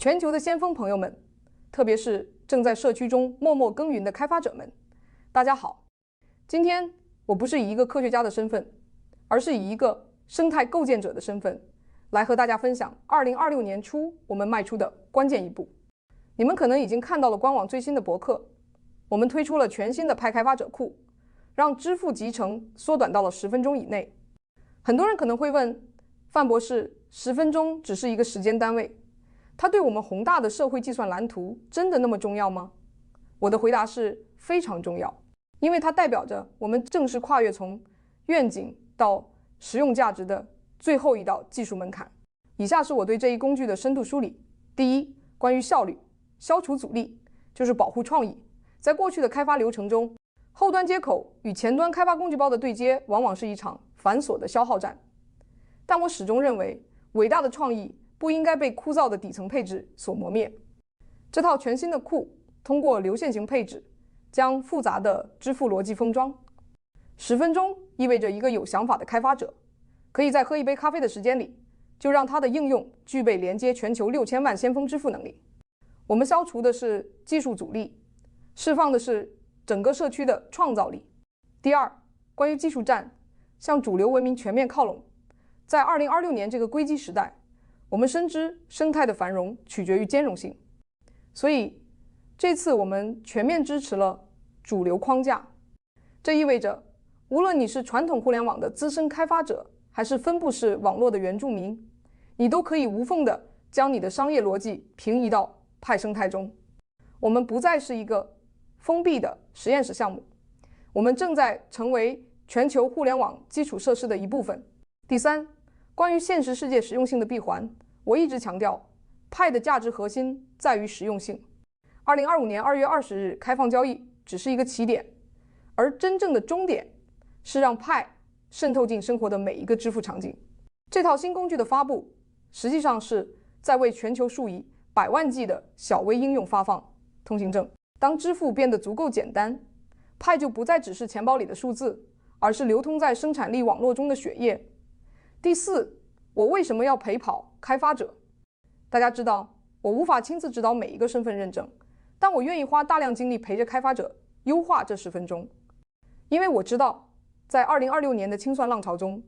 全球的先锋朋友们，特别是正在社区中默默耕耘的开发者们，大家好。今天我不是以一个科学家的身份，而是以一个生态构建者的身份，来和大家分享2026年初我们迈出的关键一步。你们可能已经看到了官网最新的博客，我们推出了全新的Pi开发者库，让支付集成缩短到了10分钟以内。很多人可能会问，范博士，10分钟只是一个时间单位，它对我们宏大的社会计算蓝图真的那么重要吗？我的回答是非常重要，因为它代表着我们正式跨越从愿景到实用价值的最后一道技术门槛。以下是我对这一工具的深度梳理。第一，关于效率，消除阻力就是保护创意。在过去的开发流程中，后端接口与前端开发工具包的对接往往是一场繁琐的消耗战，但我始终认为，伟大的创意不应该被枯燥的底层配置所磨灭。这套全新的库通过流线型配置，将复杂的支付逻辑封装。10分钟意味着一个有想法的开发者，可以在喝一杯咖啡的时间里，就让他的应用具备连接全球6000万先锋支付能力。我们消除的是技术阻力，释放的是整个社区的创造力。第二，关于技术栈，向主流文明全面靠拢。在2026年这个硅基时代，我们深知生态的繁荣取决于兼容性，所以这次我们全面支持了主流框架。这意味着，无论你是传统互联网的资深开发者，还是分布式网络的原住民，你都可以无缝地将你的商业逻辑平移到Pi生态中。我们不再是一个封闭的实验室项目，我们正在成为全球互联网基础设施的一部分。第三，关于现实世界实用性的闭环，我一直强调Pi的价值核心在于实用性。2025年2月20日开放交易只是一个起点，而真正的终点是让Pi渗透进生活的每一个支付场景。这套新工具的发布，实际上是在为全球数以100万计的小微应用发放通行证。当支付变得足够简单，Pi就不再只是钱包里的数字，而是流通在生产力网络中的血液。第四，我为什么要陪跑开发者？大家知道，我无法亲自指导每一个身份认证，但我愿意花大量精力陪着开发者优化这10分钟，因为我知道，在2026年的清算浪潮中，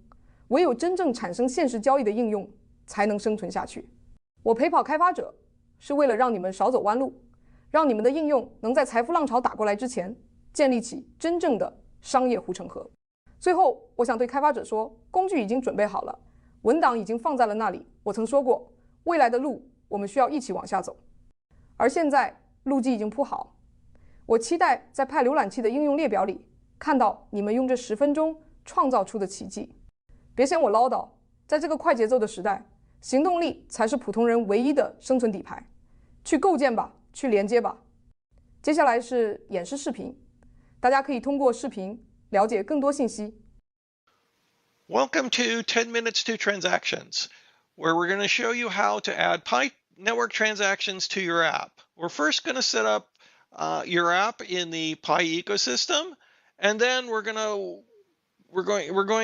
唯有真正产生现实交易的应用才能生存下去。我陪跑开发者，是为了让你们少走弯路，让你们的应用能在财富浪潮打过来之前，建立起真正的商业护城河。最后，我想对开发者说，工具已经准备好了，文档已经放在了那里。我曾说过，未来的路我们需要一起往下走，而现在路基已经铺好。我期待在Pi浏览器的应用列表里看到你们用这10分钟创造出的奇迹。别嫌我唠叨，在这个快节奏的时代，行动力才是普通人唯一的生存底牌。去构建吧，去连接吧。接下来是演示视频，大家可以通过视频了解更多信息。Welcome to 10 Minutes to Transactions, where we're going to show you how to add Pi network transactions to your app. We're first going to set up your app in the Pi ecosystem, and then we're going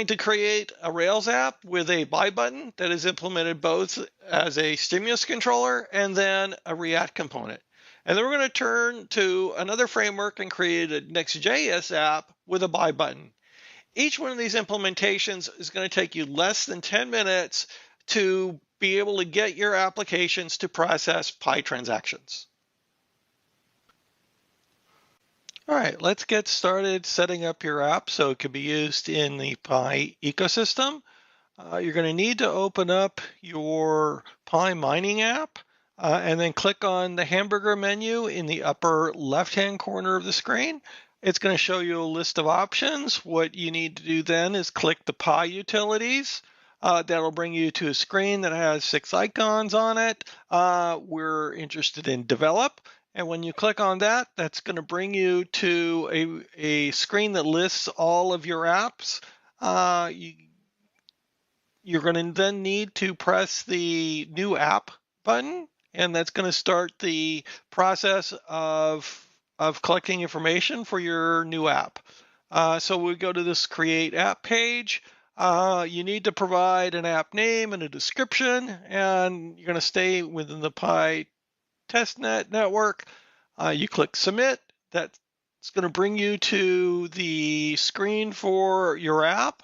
to create a Rails app with a buy button that is implemented both as a stimulus controller and then a React component. And then we're going to turn to another framework and create a Next.js app with a buy button. Each one of these implementations is going to take you less than 10 minutes to be able to get your applications to process Pi transactions. All right, let's get started setting up your app so it can be used in the Pi ecosystem. You're going to need to open up your Pi mining app and then click on the hamburger menu in the upper left-hand corner of the screen. It's going to show you a list of options. What you need to do then is click the Pi utilities. That'll bring you to a screen that has 6 icons on it. We're interested in develop. And when you click on that, that's going to bring you to a screen that lists all of your apps. You're going to then need to press the new app button, and that's going to start the process of collecting information for your new app. So we go to this create app page. You need to provide an app name and a description, and you're going to stay within the Pi testnet network. You click submit. That's going to bring you to the screen for your app.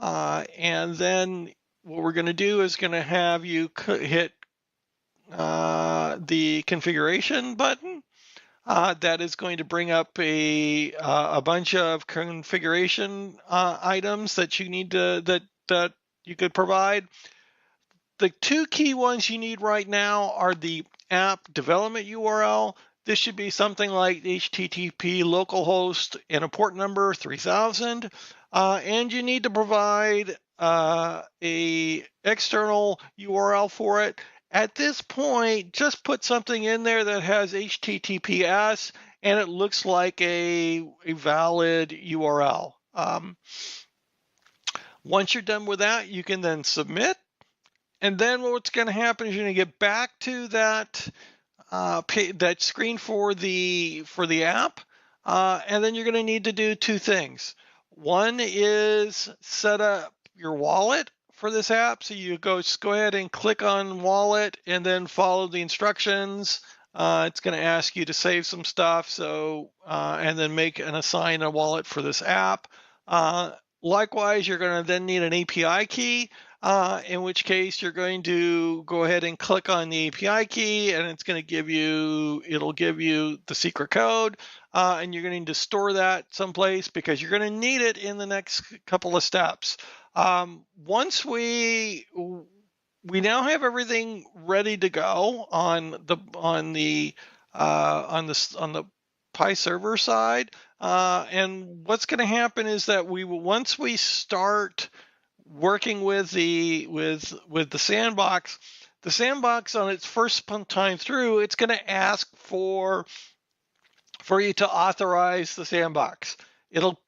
And then what we're going to do is going to have you hit the configuration button. That is going to bring up a bunch of configuration items that you need to that you could provide. The two key ones you need right now are the app development URL. This should be something like HTTP localhost and a port number 3000. And you need to provide a external URL for it. At this point, just put something in there that has HTTPS and it looks like a valid URL. Once you're done with that, you can then submit. And then what's going to happen is you're going to get back to that that screen for the app, and then you're going to need to do two things. One is set up your wallet for this app. So you just go ahead and click on wallet and then follow the instructions. It's going to ask you to save some stuff. So and then make and assign a wallet for this app. Likewise, you're going to then need an API key. In which case you're going to go ahead and click on the API key and it's going to give you, it'll give you the secret code, and you're going to need to store that someplace because you're going to need it in the next couple of steps. Once we now have everything ready to go on the Pi server side, and what's going to happen is that once we start working with the sandbox, the sandbox on its first time through, it's going to ask for you to authorize the sandbox. It'll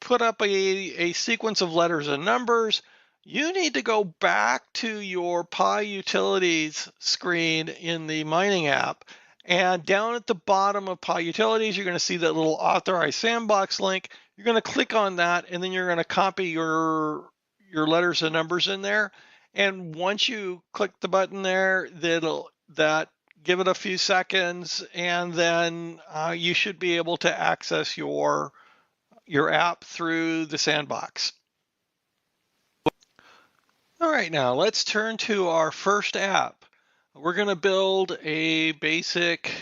put up a sequence of letters and numbers. You need to go back to your Pi utilities screen in the mining app, and down at the bottom of Pi utilities, you're going to see that little authorize sandbox link. You're going to click on that, and then you're going to copy your letters and numbers in there. And once you click the button there, give it a few seconds, and then you should be able to access your app through the sandbox. All right, now let's turn to our first app. We're going to build a basic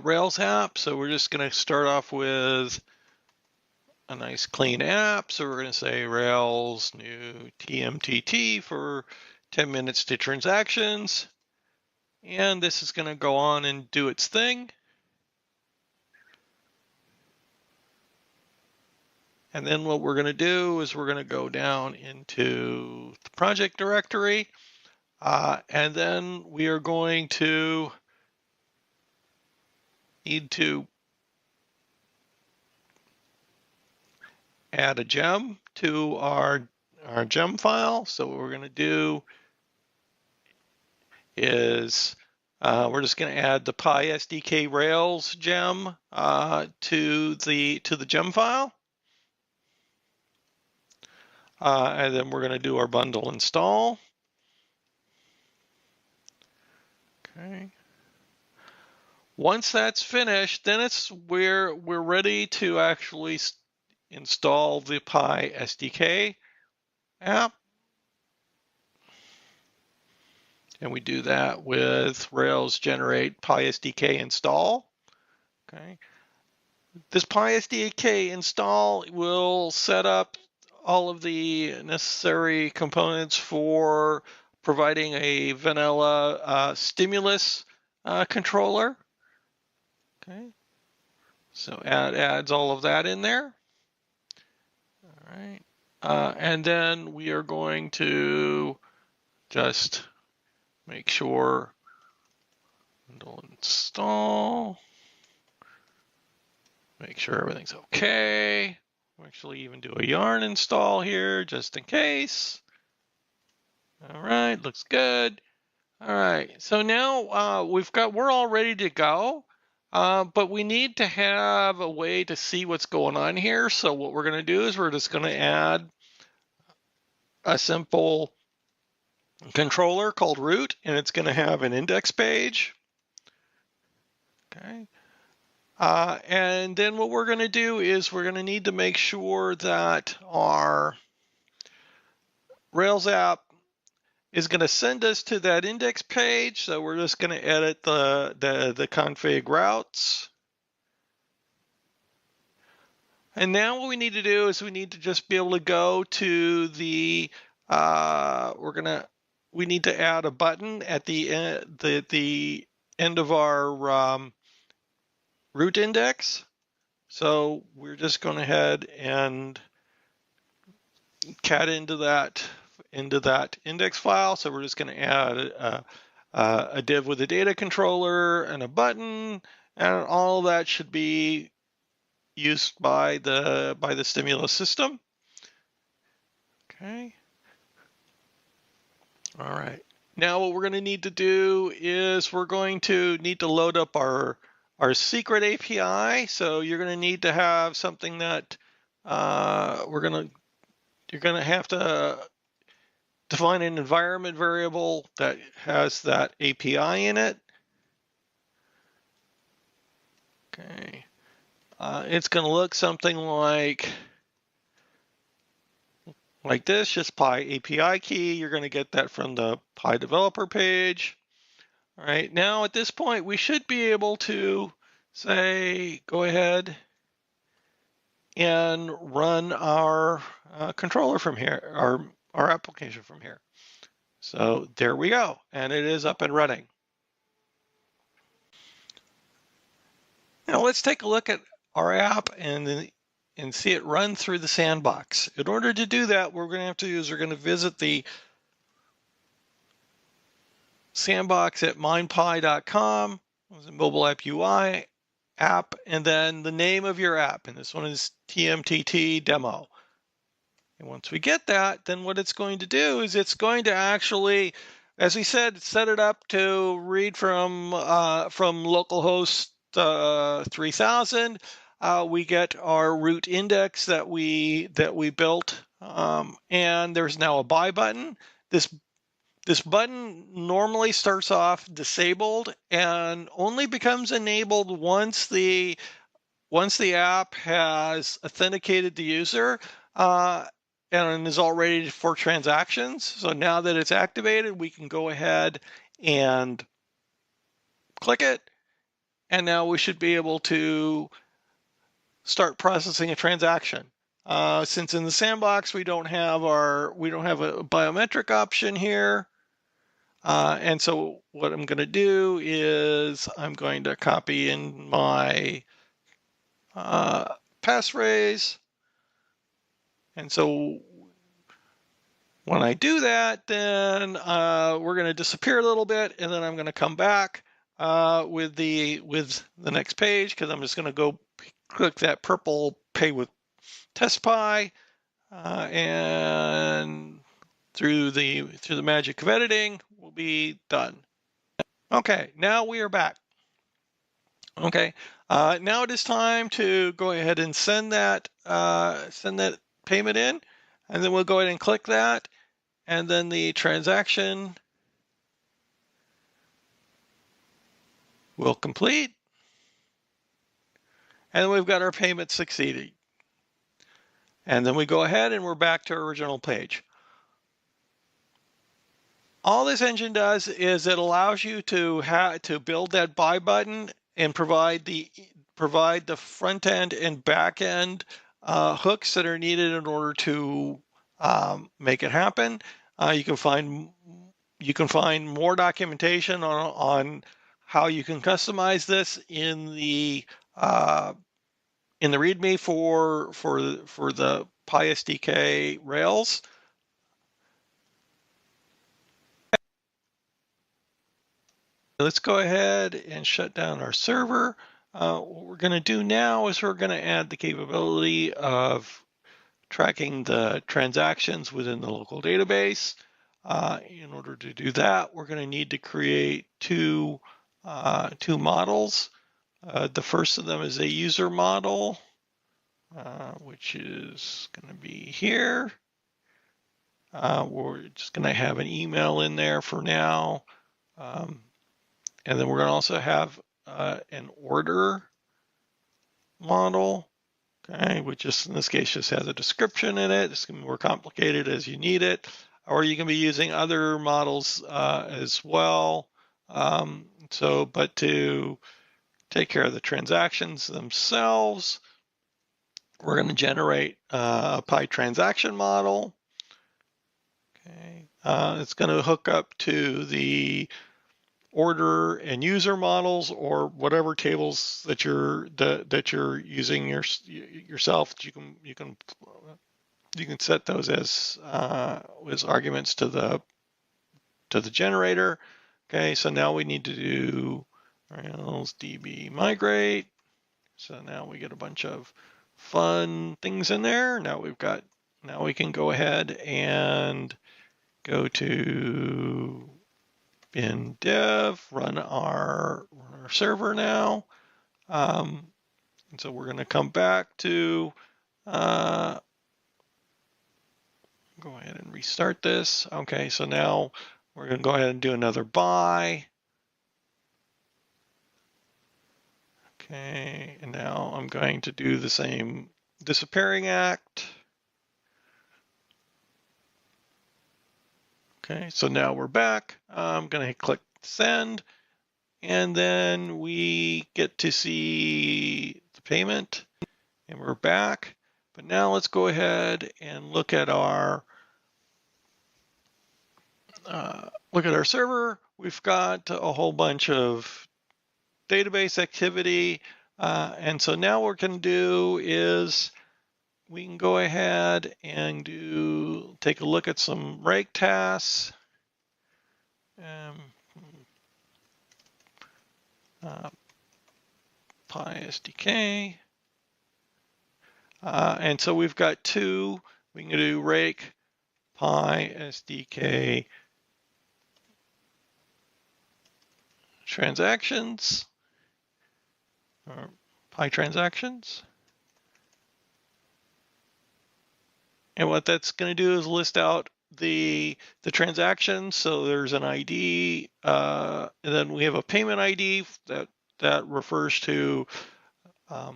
Rails app. So we're just going to start off with a nice clean app. So we're going to say Rails new TMTT for 10 minutes to transactions. And this is going to go on and do its thing. And then what we're going to do is we're going to go down into the project directory. And then we are going to need to add a gem to our gem file. So what we're going to do is we're just going to add the Pi SDK Rails gem to the gem file. And then we're going to do our bundle install. Okay. Once that's finished, then we're ready to actually install the Pi SDK app. And we do that with Rails generate Pi SDK install. Okay. This Pi SDK install will set up all of the necessary components for providing a vanilla stimulus controller. Okay. So adds all of that in there. All right. And then we are going to just make sure bundle install. Make sure everything's okay. We'll actually even do a yarn install here just in case. All right, looks good. All right, so now we're all ready to go, but we need to have a way to see what's going on here. So what we're going to do is we're just going to add a simple controller called root, and it's going to have an index page. Okay. And then what we're going to do is we're going to need to make sure that our Rails app is going to send us to that index page. So we're just going to edit the config routes. And now what we need to do is we need to just be able to go to the, we need to add a button at the end of our root index. So we're just going ahead and cat into that index file. So we're just going to add a div with a data controller and a button, and all of that should be used by the stimulus system. Okay. All right. Now what we're going to need to do is we're going to need to load up our secret API. So you're going to need to have something that you're going to have to define an environment variable that has that API in it. Okay. It's going to look something like this, just Pi API key. You're going to get that from the Pi developer page. All right, now at this point, we should be able to say, go ahead and run our controller from here, our application from here. So there we go, and it is up and running. Now let's take a look at our app and see it run through the sandbox. In order to do that, what we're going to have to do is we're going to visit the sandbox at mindpi.com, mobile app UI app, and then the name of your app. And this one is TMTT demo. And once we get that, then what it's going to do is it's going to actually, as we said, set it up to read from localhost 3000. We get our root index that we built, and there's now a buy button. This button normally starts off disabled and only becomes enabled once the app has authenticated the user and is all ready for transactions. So now that it's activated, we can go ahead and click it, and now we should be able to start processing a transaction. Since in the sandbox we don't have a biometric option here, and so what I'm going to do is I'm going to copy in my passphrase, and so when I do that, then we're going to disappear a little bit, and then I'm going to come back with the next page, because I'm just going to go click that purple Pay with TestPi, and through the magic of editing, we'll be done. Okay, now we are back. Okay, now it is time to go ahead and send that payment in, and then we'll go ahead and click that, and then the transaction will complete, and we've got our payment succeeding. And then we go ahead and we're back to our original page. All this engine does is it allows you to build that buy button and provide the front end and back end hooks that are needed in order to make it happen. You can find more documentation on how you can customize this in the README for the Pi SDK Rails. Let's go ahead and shut down our server. What we're going to do now is we're going to add the capability of tracking the transactions within the local database. In order to do that, we're going to need to create two models. The first of them is a user model, which is going to be here. We're just going to have an email in there for now. And then we're going to also have an order model, okay, which just in this case just has a description in it. It's going to be more complicated as you need it, or you can be using other models as well. But to take care of the transactions themselves, we're going to generate a Pi transaction model. Okay, it's going to hook up to the order and user models, or whatever tables that you're using yourself. You can set those as arguments to the generator. Okay, so now we need to do Rails DB migrate. So now we get a bunch of fun things in there. Now we can go ahead and go to bin dev, run our server now. And so we're going to come back to go ahead and restart this. Okay, so now we're going to go ahead and do another buy. Okay, and now I'm going to do the same disappearing act. Okay, so now we're back. I'm going to click send, and then we get to see the payment, and we're back. But now let's go ahead and look at our server. We've got a whole bunch of database activity, and so now what we're going to do is we can go ahead and take a look at some rake tasks. Pi SDK. And so we've got two. We can do rake Pi SDK transactions, or Pi transactions. And what that's going to do is list out the transactions. So there's an ID, and then we have a payment ID that refers to the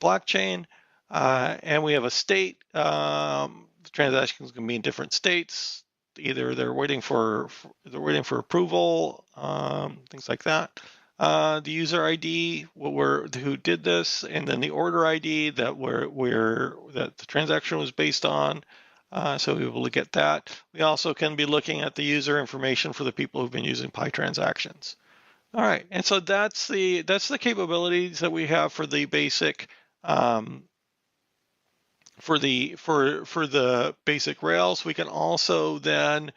blockchain, and we have a state. The transactions can be in different states. Either they're waiting for approval, things like that. The user ID, who did this, and then the order ID that the transaction was based on. So we'll be able to get that. We also can be looking at the user information for the people who've been using Pi transactions. All right, and so that's the capabilities that we have for the basic for the basic Rails. We can also then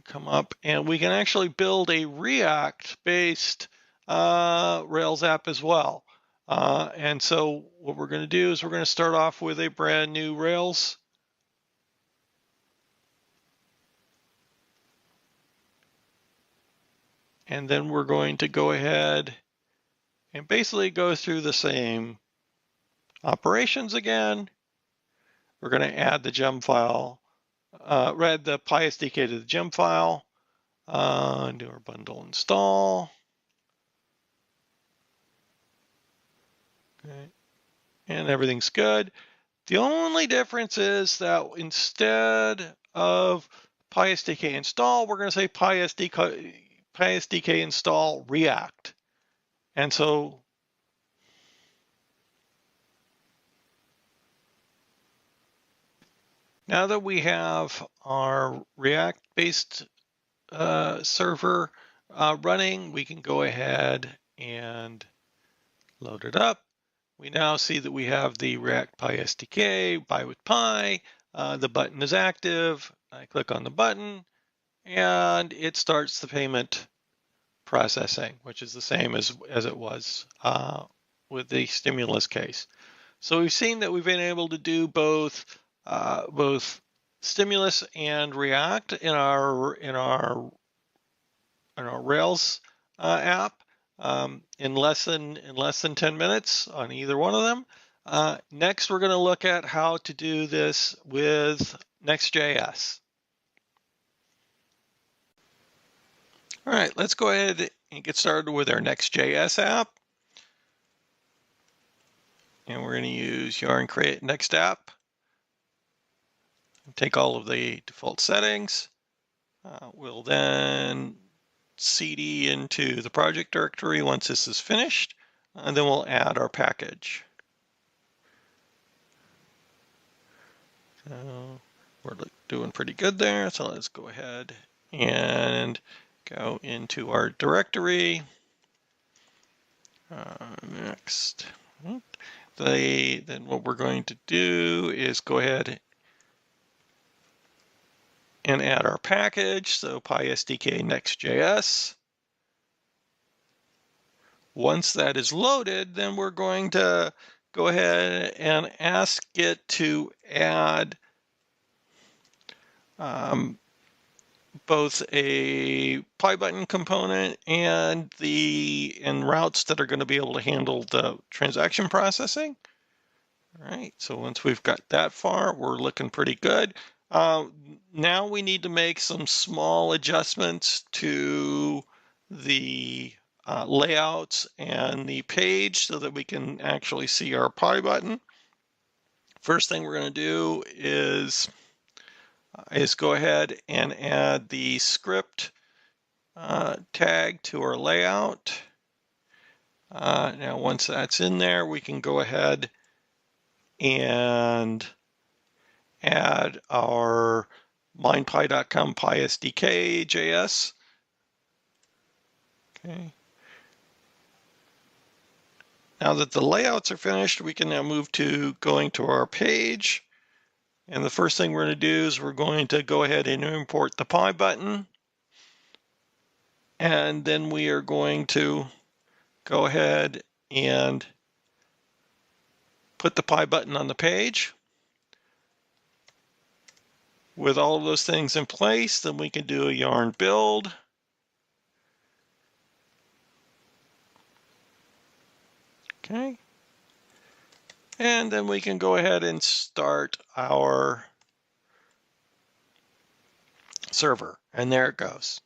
come up and we can actually build a React-based Rails app as well. And so what we're going to do is we're going to start off with a brand new Rails. And then we're going to go ahead and basically go through the same operations again. We're going to add the gem file, add the Pi SDK to the gem file, do our bundle install. Okay, and everything's good. The only difference is that instead of Pi SDK install, we're going to say Pi SDK install React. And so now that we have our React-based server running, we can go ahead and load it up. We now see that we have the React Pi SDK, Buy with Pi. The button is active. I click on the button, and it starts the payment processing, which is the same as it was with the stimulus case. So we've seen that we've been able to do both stimulus and React in our Rails app in less than 10 minutes on either one of them. Next, we're going to look at how to do this with Next.js. All right, let's go ahead and get started with our Next.js app. And we're going to use yarn create next app. Take all of the default settings. We'll then cd into the project directory once this is finished, and then we'll add our package. So we're doing pretty good there, so let's go ahead and go into our directory. Next. Then what we're going to do is go ahead and add our package, so Pi SDK Next.js. Once that is loaded, then we're going to go ahead and ask it to add both a Pi button component and routes that are going to be able to handle the transaction processing. All right, so once we've got that far, we're looking pretty good. Now we need to make some small adjustments to the layouts and the page so that we can actually see our Pi button. First thing we're going to do is go ahead and add the script tag to our layout. Now, once that's in there, we can go ahead and add our mindpi.com Pi SDK JS. Okay. Now that the layouts are finished, we can now move to going to our page. And the first thing we're going to do is we're going to go ahead and import the Pi button. And then we are going to go ahead and put the Pi button on the page. With all of those things in place, then we can do a yarn build. Okay. And then we can go ahead and start our server. And there it goes.